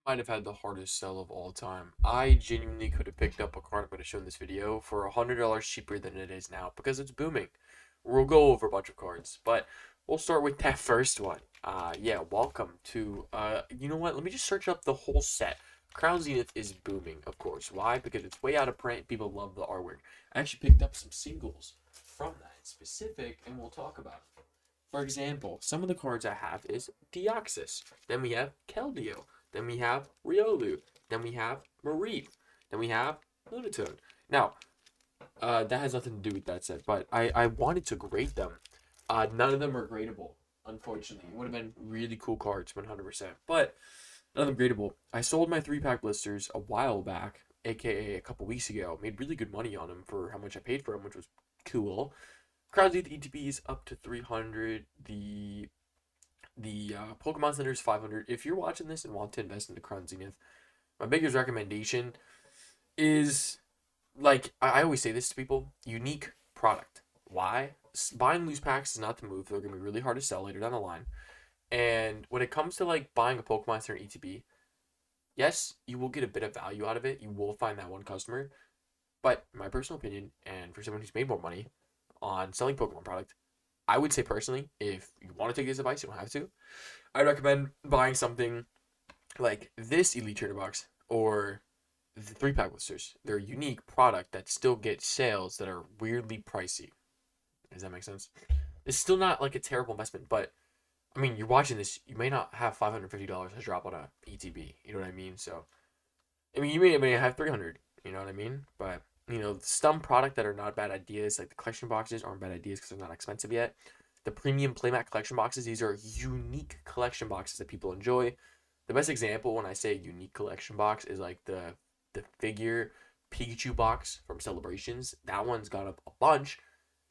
Might have had the hardest sell of all time. I genuinely could have picked up a card I'm going to show in this video for $100 cheaper than it is now because it's booming. We'll go over a bunch of cards, but we'll start with that first one. Yeah, welcome to, you know what? Let me just search up the whole set. Crown Zenith is booming, of course. Why? Because it's way out of print. People love the artwork. I actually picked up some singles from that in specific, and we'll talk about it. For example, some of the cards I have is Deoxys. Then we have Keldeo. Then we have Riolu. Then we have Mareep. Then we have Lunatone. Now, that has nothing to do with that set, but I wanted to grade them. None of them are gradable, unfortunately. It would have been really cool cards, 100%. But none of them gradable. I sold my 3-pack blisters a while back, aka a couple weeks ago. Made really good money on them for how much I paid for them, which was cool. Crown Zenith ETB is up to 300. The Pokemon Center is 500. If you're watching this and want to invest in the Crown Zenith, my biggest recommendation is, like, I always say this to people: unique product. Why? Buying loose packs is not the move. They're gonna be really hard to sell later down the line. And when it comes to like buying a Pokemon Center ETB, yes, you will get a bit of value out of it. You will find that one customer. But in my personal opinion, and for someone who's made more money on selling Pokemon product, I would say personally, if you want to take this advice, you don't have to. I recommend buying something like this Elite Trainer box or the 3-pack blisters. They're a unique product that still gets sales that are weirdly pricey. Does that make sense? It's still not like a terrible investment, but I mean, you're watching this, you may not have $550 to drop on a ETB. You know what I mean? So, I mean, you may have 300. You know what I mean? But some product that are not bad ideas, like the collection boxes, aren't bad ideas because they're not expensive yet. The premium playmat collection boxes, these are unique collection boxes that people enjoy. The best example when I say unique collection box is like the figure Pikachu box from Celebrations. That one's got up a bunch,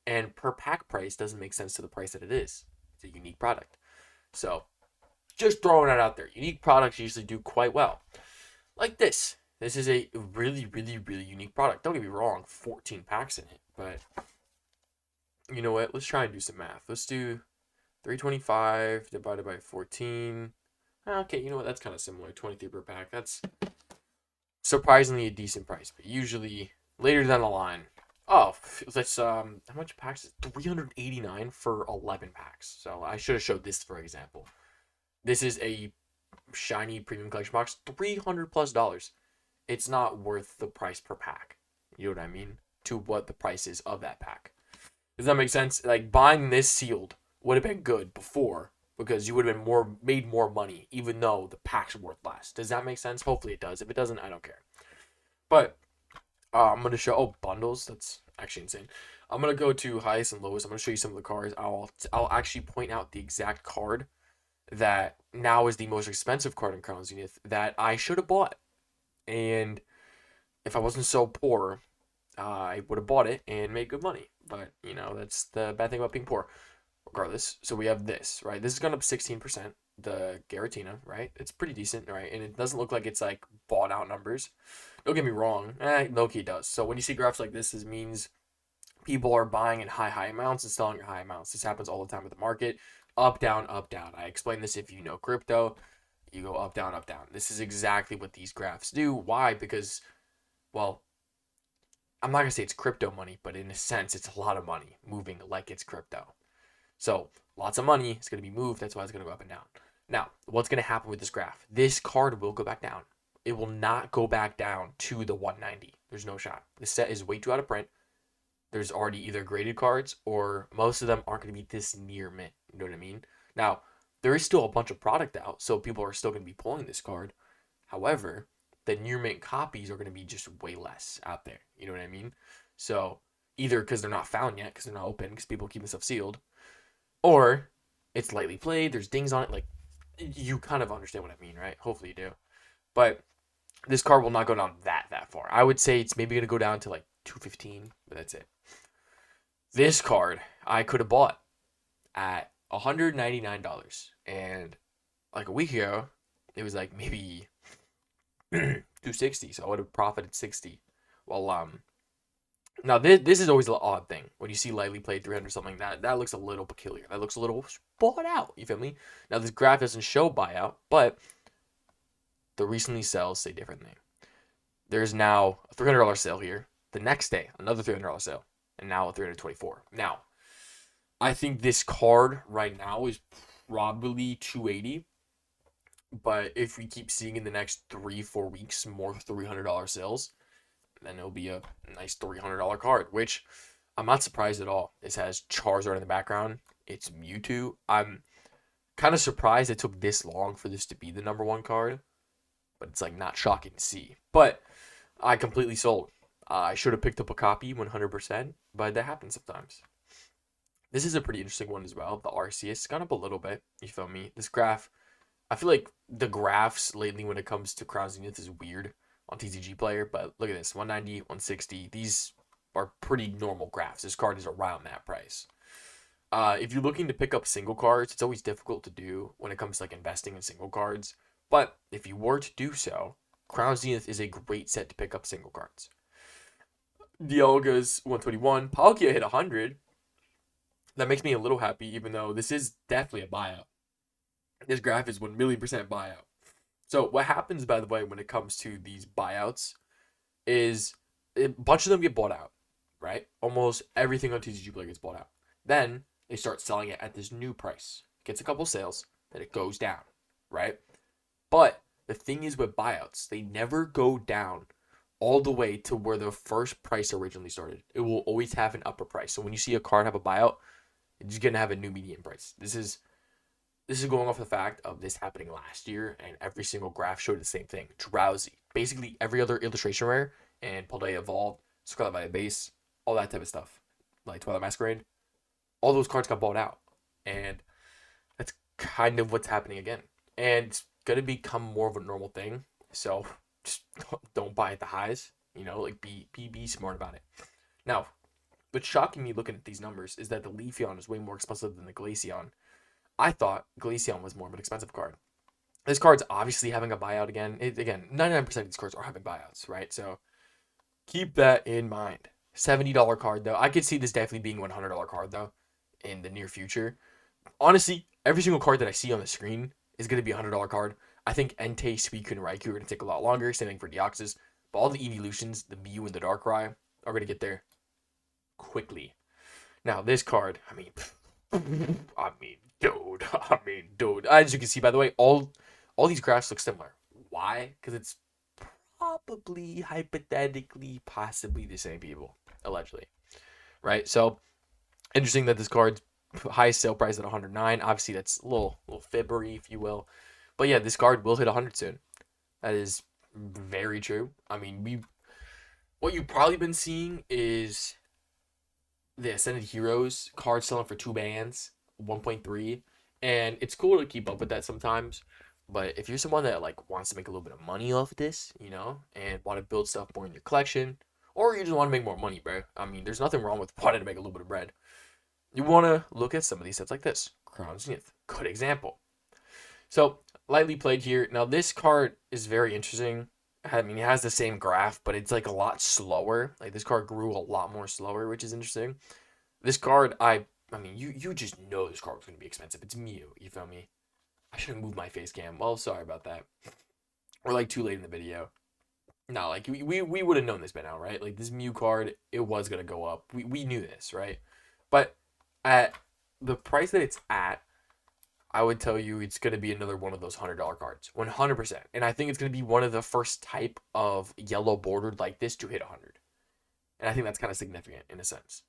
and per pack price doesn't make sense to the price that it is. It's a unique product. So just throwing that out there. Unique products usually do quite well. Like this. This is a really, really, really unique product. Don't get me wrong, 14 packs in it. But you know what? Let's try and do some math. Let's do 325 divided by 14. Okay, you know what? That's kind of similar. 23 per pack. That's surprisingly a decent price. But usually later down the line, oh, let's how much packs is 389 for 11 packs. So I should have showed this for example. This is a shiny premium collection box, $300 plus. It's not worth the price per pack. You know what I mean? To what the price is of that pack. Does that make sense? Like buying this sealed would have been good before because you would have been made more money, even though the packs are worth less. Does that make sense? Hopefully it does. If it doesn't, I don't care. But I'm gonna show bundles. That's actually insane. I'm gonna go to highest and lowest. I'm gonna show you some of the cards. I'll actually point out the exact card that now is the most expensive card in Crown Zenith that I should have bought. And if I wasn't so poor, I would have bought it and made good money. But, that's the bad thing about being poor. Regardless, so we have this, right? This is gone up 16%. The Garatina, right? It's pretty decent, right? And it doesn't look like it's like bought out numbers. Don't get me wrong. Low-key does. So when you see graphs like this, it means people are buying in high amounts and selling in high amounts. This happens all the time with the market. Up, down, up, down. I explain this if you know crypto. You go up, down, up, down. This is exactly what these graphs do. Why? Because, well, I'm not going to say it's crypto money, but in a sense, it's a lot of money moving like it's crypto. So, lots of money is going to be moved. That's why it's going to go up and down. Now, what's going to happen with this graph? This card will go back down. It will not go back down to the 190. There's no shot. This set is way too out of print. There's already either graded cards or most of them aren't going to be this near mint. You know what I mean? Now, there is still a bunch of product out, so people are still going to be pulling this card. However, the near mint copies are going to be just way less out there. You know what I mean? So either because they're not found yet, because they're not open, because people keep stuff sealed, or it's lightly played. There's dings on it. Like, you kind of understand what I mean, right? Hopefully you do. But this card will not go down that far. I would say it's maybe going to go down to like 215, but that's it. This card I could have bought at $199, and like a week ago, it was like maybe 260, so I would have profited 60. Well, now this is always an odd thing when you see lightly played 300 something. That looks a little peculiar. That looks a little bought out. You feel me? Now this graph doesn't show buyout, but the recently sales say differently. There's now a $300 sale here. The next day, another $300 sale, and now a $324. Now, I think this card right now is probably $280. But if we keep seeing in the next 3-4 weeks more $300 sales, then it'll be a nice $300 card, which I'm not surprised at all. This has Charizard in the background. It's Mewtwo. I'm kind of surprised it took this long for this to be the number one card, but it's like not shocking to see. But I completely sold. I should have picked up a copy 100%, but that happens sometimes. This is a pretty interesting one as well. The RCS has gone up a little bit. You feel me? This graph, I feel like the graphs lately when it comes to Crown Zenith is weird on TCG Player, but look at this, 190, 160. These are pretty normal graphs. This card is around that price. If you're looking to pick up single cards, it's always difficult to do when it comes to like investing in single cards. But if you were to do so, Crown Zenith is a great set to pick up single cards. Dialga's 121. Palkia hit 100. That makes me a little happy, even though this is definitely a buyout. This graph is 1,000,000% buyout. So what happens, by the way, when it comes to these buyouts is a bunch of them get bought out, right? Almost everything on TCG Player gets bought out. Then they start selling it at this new price. Gets a couple sales, then it goes down, right? But the thing is with buyouts, they never go down all the way to where the first price originally started. It will always have an upper price. So when you see a card have a buyout, it's going to have a new median price. This is going off the fact of this happening last year, and every single graph showed the same thing. Drowsy. Basically, every other illustration rare, and Paldea Evolved, Scarlet Violet Base, all that type of stuff, like Twilight Masquerade, all those cards got bought out. And that's kind of what's happening again. And it's going to become more of a normal thing. So just don't buy at the highs. You know, like be smart about it. Now, what's shocking me looking at these numbers is that the Leafeon is way more expensive than the Glaceon. I thought Glaceon was more of an expensive card. This card's obviously having a buyout again. Again, 99% of these cards are having buyouts, right? So keep that in mind. $70 card, though. I could see this definitely being a $100 card, though, in the near future. Honestly, every single card that I see on the screen is going to be a $100 card. I think Entei, Suicune, and Raikou are going to take a lot longer. Same thing for Deoxys. But all the evolutions, the Mew and the Darkrai, are going to get there quickly. Now, this card, dude. As you can see, by the way, all these graphs look similar. Why? Because it's probably, hypothetically, possibly the same people, allegedly. Right? So, interesting that this card's highest sale price at 109. Obviously, that's a little fibbery, if you will. But yeah, this card will hit 100 soon. That is very true. I mean, what you've probably been seeing is the Ascended Heroes card selling for 2 bands, 1.3, and it's cool to keep up with that sometimes. But if you're someone that like wants to make a little bit of money off of this, you know, and want to build stuff more in your collection, or you just want to make more money, bro. I mean, there's nothing wrong with wanting to make a little bit of bread. You want to look at some of these sets like this. Crown Zenith, good example. So, lightly played here. Now, this card is very interesting. I mean, it has the same graph, but it's like a lot slower. Like, this card grew a lot more slower, which is interesting. This card, I mean, you just know this card was going to be expensive. It's Mew, you feel me? I should have moved my face cam. Well, sorry about that. We're, like, too late in the video. No, like, we would have known this by now, right? Like, this Mew card, it was going to go up. We knew this, right? But at the price that it's at, I would tell you it's going to be another one of those $100 cards. 100%. And I think it's going to be one of the first type of yellow bordered like this to hit 100. And I think that's kind of significant in a sense.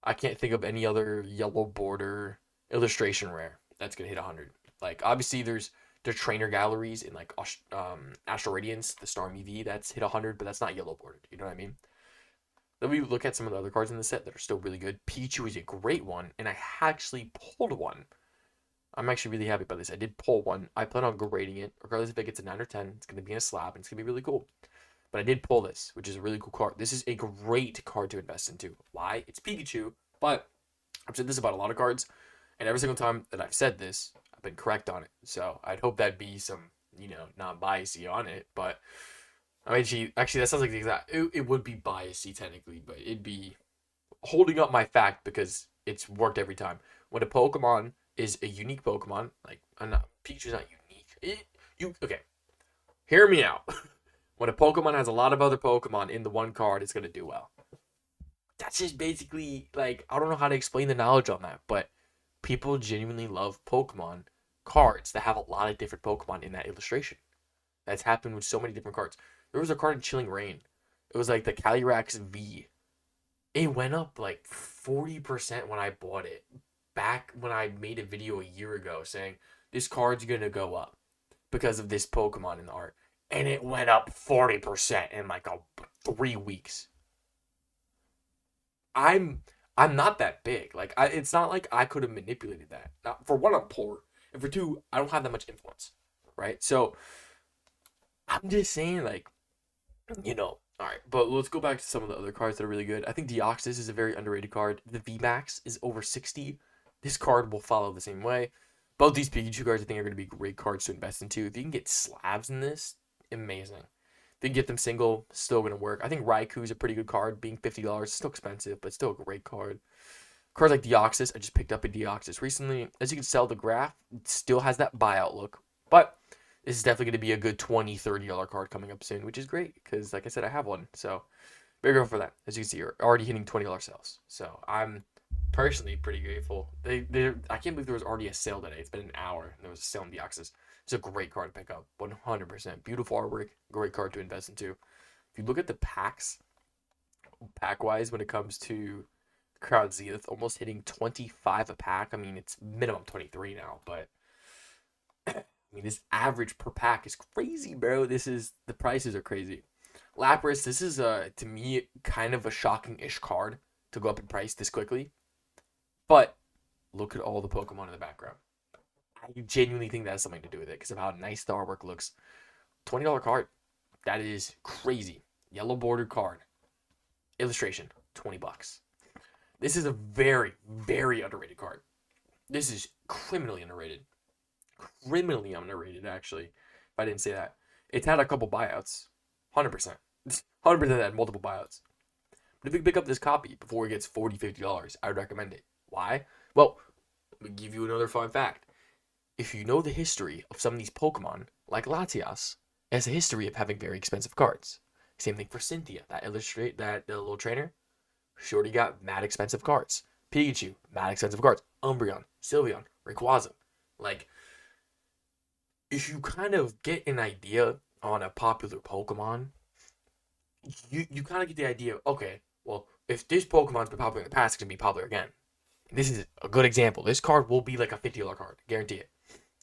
I can't think of any other yellow border illustration rare that's going to hit 100. Like, obviously, there's the trainer galleries in, like, Astral Radiance, the Storm EV, that's hit 100, but that's not yellow bordered. You know what I mean? Then we look at some of the other cards in the set that are still really good. Pichu is a great one, and I actually pulled one. I'm actually really happy about this. I did pull one. I plan on grading it. Regardless if it gets a 9 or 10, it's going to be in a slab, and it's going to be really cool. But I did pull this, which is a really cool card. This is a great card to invest into. Why? It's Pikachu, but I've said this about a lot of cards, and every single time that I've said this, I've been correct on it. So I'd hope that'd be some, non-biasy on it. But I mean, actually, that sounds like the exact. It would be biasy technically, but it'd be holding up my fact because it's worked every time. When a Pokemon is a unique Pokemon, like Pikachu's not unique. Okay. Hear me out. When a Pokemon has a lot of other Pokemon in the one card, it's gonna do well. That's just basically like I don't know how to explain the knowledge on that, but people genuinely love Pokemon cards that have a lot of different Pokemon in that illustration. That's happened with so many different cards. There was a card in Chilling Reign. It was like the Calyrex V. It went up like 40% when I bought it. Back when I made a video a year ago saying this card's gonna go up because of this Pokemon in the art. And it went up 40% in like 3 weeks. I'm I'm not that big. Like it's not like I could have manipulated that. Now, for one, I'm poor, and for two, I don't have that much influence, right? So I'm just saying, like, all right. But let's go back to some of the other cards that are really good. I think Deoxys is a very underrated card. The VMAX is over 60. This card will follow the same way. Both these Pikachu cards, I think, are going to be great cards to invest into. If you can get slabs in this, amazing. If you can get them single, still going to work. I think Raikou is a pretty good card. Being $50, still expensive, but still a great card. Cards like Deoxys, I just picked up a Deoxys recently. As you can tell, the graph still has that buyout look. But this is definitely going to be a good $20, $30 card coming up soon, which is great because, like I said, I have one. So, big go for that. As you can see, you're already hitting $20 sales. So, I'm personally pretty grateful. I can't believe there was already a sale today. It's been an hour and there was a sale on Deoxys. It's a great card to pick up, 100%. Beautiful artwork, great card to invest into. If you look at the packs, pack-wise, when it comes to Crown Zenith, almost hitting 25 a pack. I mean, it's minimum 23 now, but I mean, this average per pack is crazy, bro. The prices are crazy. Lapras, this is to me kind of a shocking-ish card to go up in price this quickly. But look at all the Pokemon in the background. I genuinely think that has something to do with it because of how nice the artwork looks. $20 card. That is crazy. Yellow bordered card. Illustration, $20. This is a very, very underrated card. This is criminally underrated. Criminally underrated, actually. If I didn't say that. It's had a couple buyouts. 100%. 100% had multiple buyouts. But if you pick up this copy before it gets $40, $50, I would recommend it. Why? Well, let me give you another fun fact. If you know the history of some of these Pokemon, like Latias, it has a history of having very expensive cards. Same thing for Cynthia, that little trainer. She already got mad expensive cards. Pikachu, mad expensive cards. Umbreon, Sylveon, Rayquaza. Like, if you kind of get an idea on a popular Pokemon, you kind of get the idea, okay, well, if this Pokemon's been popular in the past, it's going to be popular again. This is a good example. This card will be like a $50 card. Guarantee it.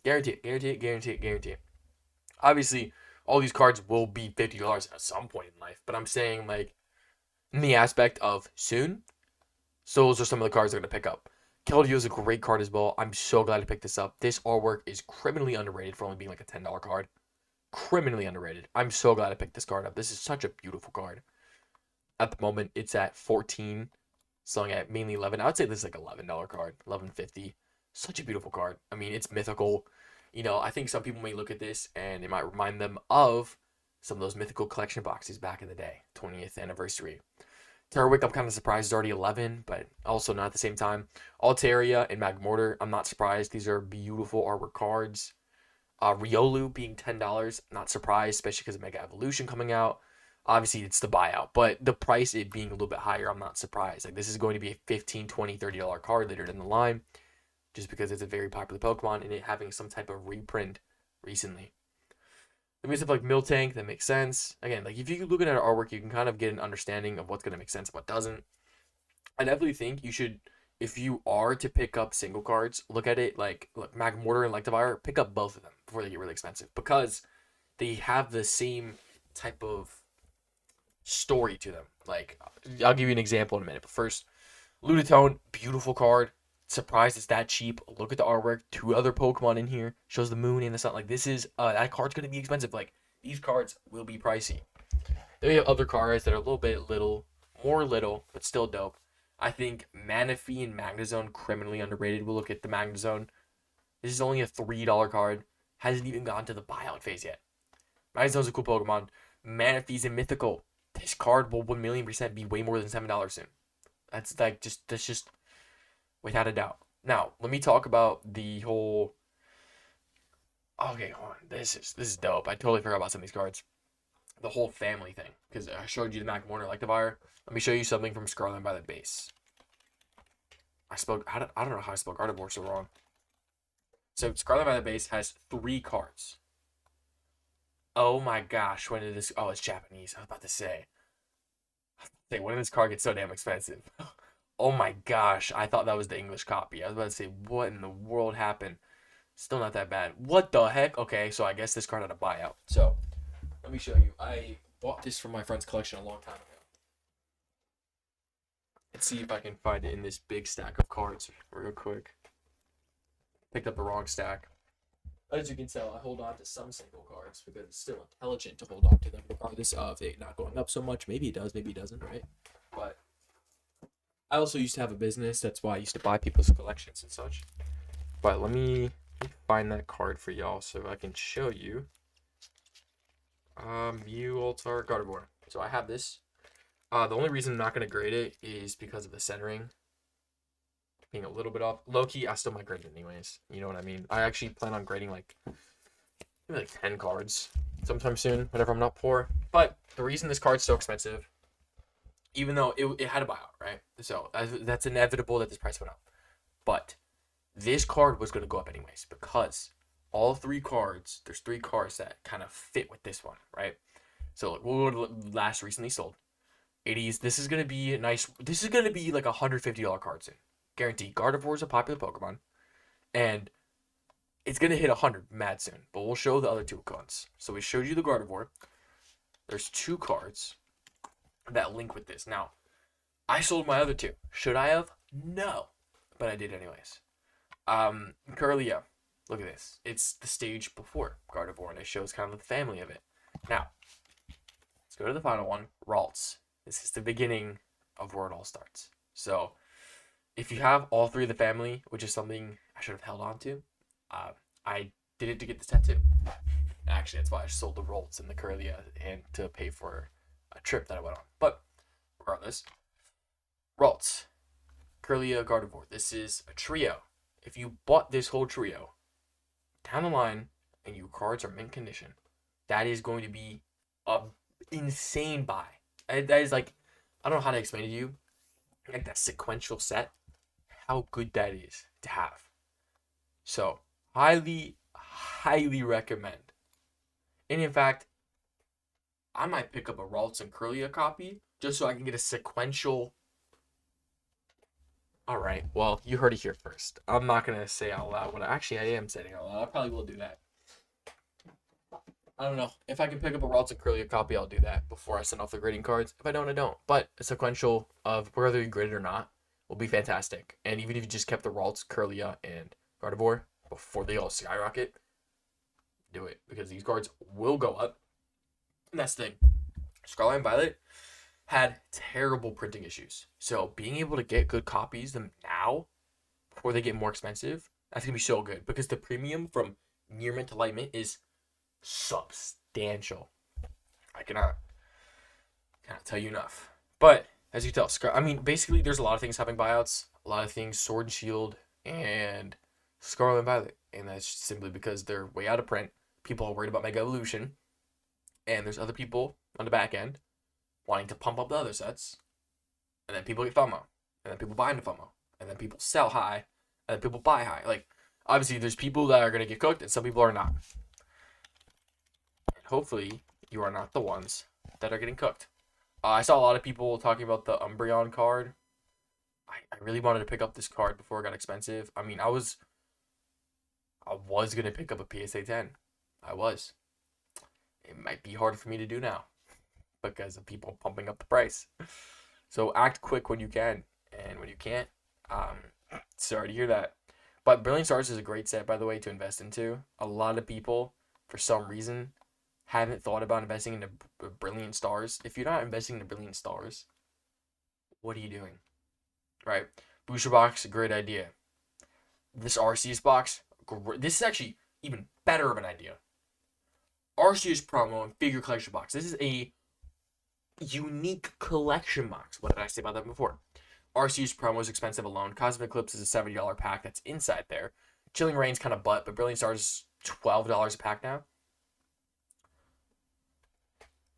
Guarantee it. Guarantee it. Guarantee it. Guarantee it. Obviously, all these cards will be $50 at some point in life. But I'm saying, like, in the aspect of soon, so those are some of the cards they're going to pick up. Keldeo is a great card as well. I'm so glad to pick this up. This artwork is criminally underrated for only being like a $10 card. Criminally underrated. I'm so glad I picked this card up. This is such a beautiful card. At the moment, it's at 14, selling at mainly 11. I would say this is like $11 card, 11.50. Such a beautiful card. I mean, it's mythical. I think some people may look at this and it might remind them of some of those mythical collection boxes back in the day, 20th anniversary. Terrawick, I'm kind of surprised is already 11, but also not at the same time. Altaria and Magmortar, I'm not surprised. These are beautiful artwork cards. Riolu being $10, not surprised, especially because of Mega Evolution coming out. Obviously, it's the buyout, but the price it being a little bit higher, I'm not surprised. Like, this is going to be a $15, $20, $30 card later in the line, just because it's a very popular Pokemon and it having some type of reprint recently. Then we have stuff like Miltank that makes sense. Again, like if you look at our artwork, you can kind of get an understanding of what's going to make sense and what doesn't. I definitely think you should, if you are to pick up single cards, look at it like Magmortar and Electivire, pick up both of them before they get really expensive because they have the same type of story to them. Like, I'll give you an example in a minute, but first, Lunatone, beautiful card. Surprised it's that cheap. Look at the artwork. 2 other Pokemon in here. Shows the moon and the sun. Like, this is, that card's going to be expensive. Like, these cards will be pricey. Then we have other cards that are a more little, but still dope. I think Manaphy and Magnezone, criminally underrated. We'll look at the Magnezone. This is only a $3 card. Hasn't even gone to the buyout phase yet. Magnezone's a cool Pokemon. Manaphy's a mythical. This card will 1,000,000% be way more than $7 soon. That's just without a doubt. Now, let me talk about the whole Okay, hold on. This is dope. I totally forgot about some of these cards. The whole family thing, because I showed you the Mac Warner Electivire. Let me show you something from Scarlet by the base. I don't know how I spelled Gardevoir so wrong. So Scarlet by the base has 3 cards. Oh my gosh, when did this? Oh, it's Japanese. I was about to say. When did this card get so damn expensive? Oh my gosh, I thought that was the English copy. I was about to say, what in the world happened? Still not that bad. What the heck? Okay, so I guess this card had a buyout. So let me show you. I bought this from my friend's collection a long time ago. Let's see if I can find it in this big stack of cards real quick. Picked up the wrong stack. As you can tell, I hold on to some single cards because it's still intelligent to hold on to them regardless of it not going up so much. Maybe it does, maybe it doesn't, right? But I also used to have a business. That's why I used to buy people's collections and such. But let me find that card for y'all so I can show you. Mew Altar Gardevoir. So I have this. The only reason I'm not going to grade it is because of the centering being a little bit off. Low-key, I still might grade it anyways. You know what I mean? I actually plan on grading maybe 10 cards sometime soon, whenever I'm not poor. But the reason this card's so expensive, even though it had a buyout, right? So that's inevitable that this price went up. But this card was going to go up anyways because all 3 cards, there's 3 cards that kind of fit with this one, right? So we'll go to last recently sold. 80s. This is going to be nice. This is going to be like $150 card soon. Guaranteed. Gardevoir is a popular Pokemon. And it's going to hit 100 mad soon. But we'll show the other 2 cards. So we showed you the Gardevoir. There's 2 cards that link with this. Now, I sold my other 2. Should I have? No. But I did anyways. Curlia. Look at this. It's the stage before Gardevoir. And it shows kind of the family of it. Now, let's go to the final one. Ralts. This is the beginning of where it all starts. So, if you have all 3 of the family, which is something I should have held on to, I did it to get this tattoo. Actually, that's why I sold the Rolts and the Curlia and to pay for a trip that I went on. But, regardless, Rolts, Curlia, Gardevoir. This is a trio. If you bought this whole trio, down the line, and your cards are mint condition, that is going to be an insane buy. That is I don't know how to explain it to you, that sequential set, how good that is to have. So, highly, highly recommend. And in fact, I might pick up a Ralts and Curlia copy just so I can get a sequential. Alright, well, you heard it here first. I'm not going to say out loud what I am saying out loud. I probably will do that. I don't know. If I can pick up a Ralts and Curlia copy, I'll do that before I send off the grading cards. If I don't, I don't. But a sequential of whether you grade it or not will be fantastic. And even if you just kept the Ralts, Curlia, and Gardevoir before they all skyrocket, do it. Because these cards will go up. And that's the thing. Scarlet and Violet had terrible printing issues. So being able to get good copies them now before they get more expensive, that's going to be so good. Because the premium from near mint to light mint is substantial. I cannot tell you enough. But as you tell, basically there's a lot of things having buyouts, a lot of things Sword and Shield and Scarlet and Violet, and that's simply because they're way out of print. People are worried about Mega Evolution, and there's other people on the back end wanting to pump up the other sets, and then people get FOMO, and then people buy into FOMO, and then people sell high, and then people buy high. Obviously there's people that are going to get cooked, and some people are not. Hopefully, you are not the ones that are getting cooked. I saw a lot of people talking about the Umbreon card. I really wanted to pick up this card before it got expensive. I was going to pick up a PSA 10. I was. It might be hard for me to do now because of people pumping up the price. So act quick when you can. And when you can't, sorry to hear that. But Brilliant Stars is a great set, by the way, to invest into. A lot of people, for some reason, haven't thought about investing into Brilliant Stars. If you're not investing into Brilliant Stars, what are you doing? Right? Booster Box, a great idea. This Arceus box, this is actually even better of an idea. Arceus promo and figure collection box. This is a unique collection box. What did I say about that before? Arceus promo is expensive alone. Cosmic Eclipse is a $70 pack that's inside there. Chilling Rain's kind of butt, but Brilliant Stars $12 a pack now.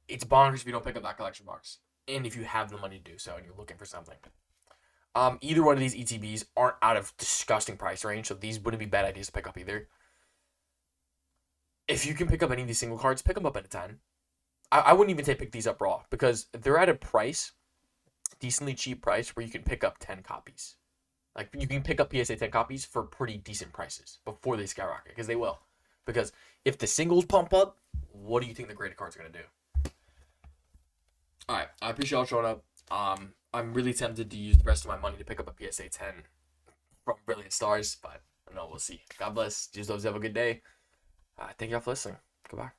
It's bonkers if you don't pick up that collection box. And if you have the money to do so and you're looking for something. Either one of these ETBs aren't out of disgusting price range, so these wouldn't be bad ideas to pick up either. If you can pick up any of these single cards, pick them up at a 10. I wouldn't even say pick these up raw, because they're at a price, decently cheap price, where you can pick up 10 copies. Like, you can pick up PSA 10 copies for pretty decent prices before they skyrocket, because they will. Because if the singles pump up, what do you think the graded cards are going to do? Alright, I appreciate y'all showing up. I'm really tempted to use the rest of my money to pick up a PSA 10 from Brilliant Stars, but I don't know, we'll see. God bless. Just those have a good day. Thank y'all for listening. Goodbye.